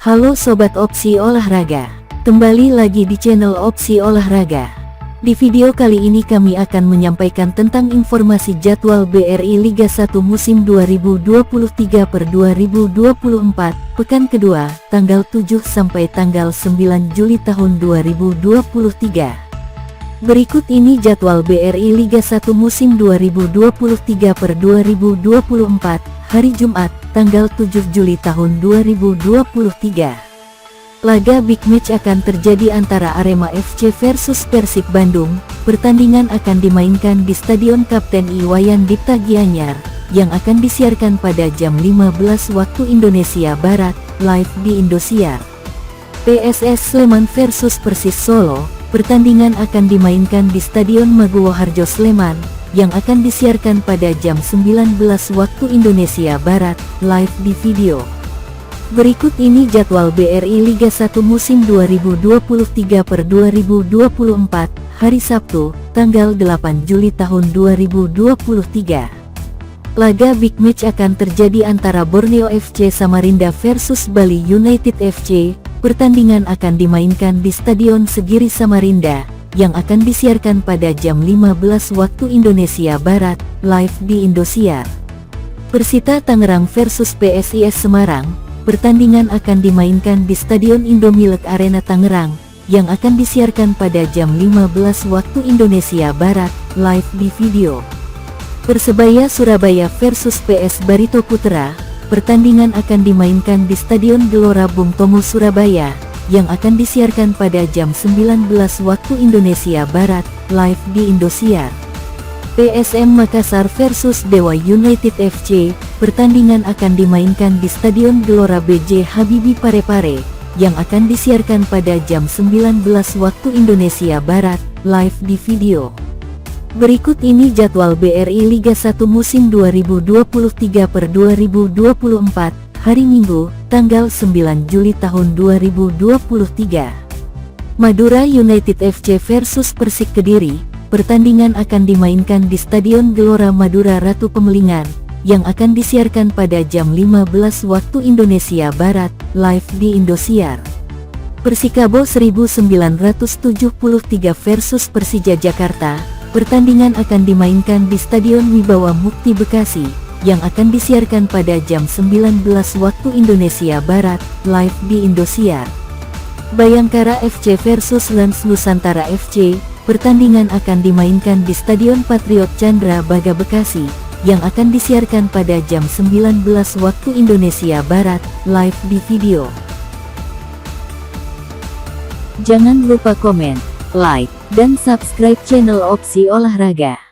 Halo Sobat Opsi Olahraga, kembali lagi di channel Opsi Olahraga. Di video kali ini kami akan menyampaikan tentang informasi jadwal BRI Liga 1 musim 2023/2024, pekan kedua, tanggal 7 sampai tanggal 9 Juli tahun 2023. Berikut ini jadwal BRI Liga 1 musim 2023/2024, hari Jumat, tanggal 7 Juli tahun 2023. Laga big match akan terjadi antara Arema FC versus Persib Bandung. Pertandingan akan dimainkan di Stadion Kapten Iwayan Dipta Gianyar, yang akan disiarkan pada jam 15 waktu Indonesia Barat, live di Indosiar. PSS Sleman versus Persis Solo. Pertandingan akan dimainkan di Stadion Maguwo Harjo Sleman, yang akan disiarkan pada jam 19 waktu Indonesia Barat, live di video. Berikut ini jadwal BRI Liga 1 musim 2023/2024, hari Sabtu, tanggal 8 Juli tahun 2023. Laga big match akan terjadi antara Borneo FC Samarinda versus Bali United FC. Pertandingan akan dimainkan di Stadion Segiri Samarinda, yang akan disiarkan pada jam 15 waktu Indonesia Barat, live di Indosiar. Persita Tangerang versus PSIS Semarang. Pertandingan akan dimainkan di Stadion Indomilek Arena Tangerang, yang akan disiarkan pada jam 15 waktu Indonesia Barat, live di video. Persebaya Surabaya versus PS Barito Putra. Pertandingan akan dimainkan di Stadion Gelora Bung Tomo Surabaya, yang akan disiarkan pada jam 19 waktu Indonesia Barat, live di Indosiar. PSM Makassar versus Dewa United FC. Pertandingan akan dimainkan di Stadion Gelora BJ Habibie Parepare, yang akan disiarkan pada jam 19 waktu Indonesia Barat, live di video. Berikut ini jadwal BRI Liga 1 musim 2023/2024, hari Minggu, tanggal 9 Juli tahun 2023. Madura United FC versus Persik Kediri. Pertandingan akan dimainkan di Stadion Gelora Madura Ratu Pemelingan, yang akan disiarkan pada jam 15 waktu Indonesia Barat, live di Indosiar. Persikabo 1973 versus Persija Jakarta. Pertandingan akan dimainkan di Stadion Wibawa Mukti Bekasi, yang akan disiarkan pada jam 19 waktu Indonesia Barat, live di Indosiar. Bayangkara FC versus Lens Nusantara FC. Pertandingan akan dimainkan di Stadion Patriot Chandra Baga Bekasi, yang akan disiarkan pada jam 19 waktu Indonesia Barat, live di video. Jangan lupa komen, like, dan subscribe channel Opsi Olahraga.